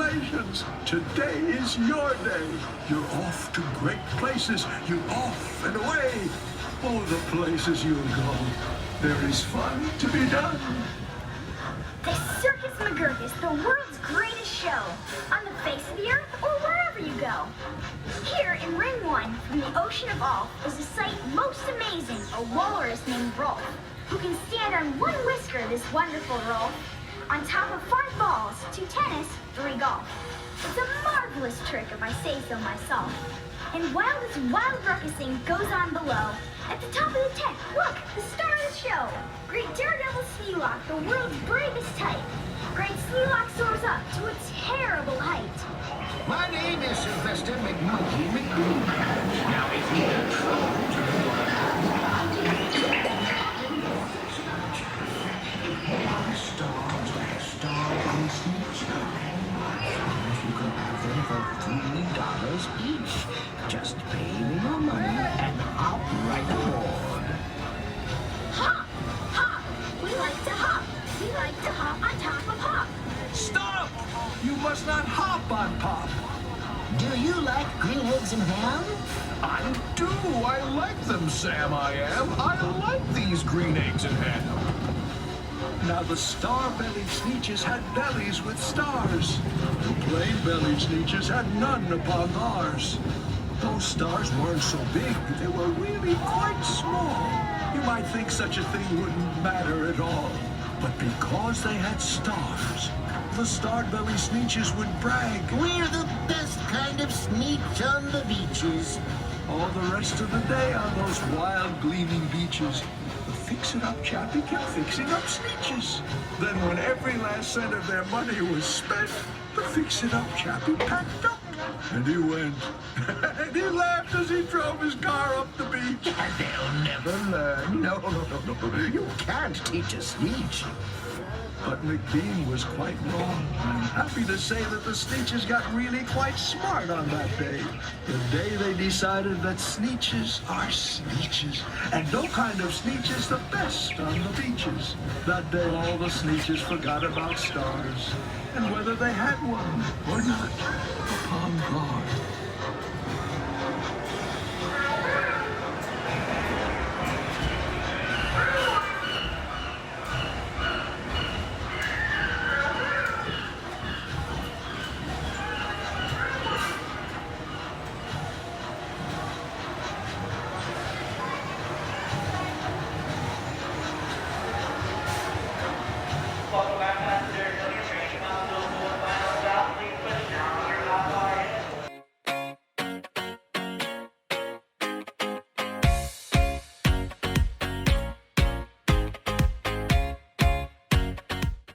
Congratulations! Today is your day. You're off to great places. You're off and away. Oh, the places you'll go. There is fun to be done. The Circus McGurkus, the world's greatest show. On the face of the earth or wherever you go. Here in Ring 1, from the Ocean of All, is a sight most amazing. A walrus named Rolf, who can stand on one whisker, this wonderful Rolf. On top of 5 balls, 2 tennis, 3 golf. It's a marvelous trick if I say so myself. And while this wild ruckusing goes on below, at the top of the tent, look, the star of the show. Great Daredevil Sneelock, the world's bravest type. Great Sneelock soars up to a terrible height. My name is Sylvester McMonkey McGreen. Now if you $3 each. Just pay me your money and hop right aboard. Hop! Hop! We like to hop! We like to hop on top of Hop! Stop! You must not hop on Pop. Do you like green eggs and ham? I do. I like them, Sam, I am. I like these green eggs and ham. Now the star-bellied Sneetches had bellies with stars. The plain-bellied Sneetches had none upon ours. Those stars weren't so big, they were really quite small. You might think such a thing wouldn't matter at all. But because they had stars, the star-bellied Sneetches would brag. We're the best kind of sneetch on the beaches. All the rest of the day on those wild, gleaming beaches, the fix-it-up chappie kept fixing up Sneetches. Then when every last cent of their money was spent, the fix-it-up chappie packed up. And he went. And he laughed as he drove his car up the beach. And they'll never learn. No. You can't teach a sneetch. But McBean was quite wrong. I'm happy to say that the Sneetches got really quite smart on that day. The day they decided that Sneetches are Sneetches, and no kind of Sneetch is the best on the beaches. That day all the Sneetches forgot about stars, and whether they had one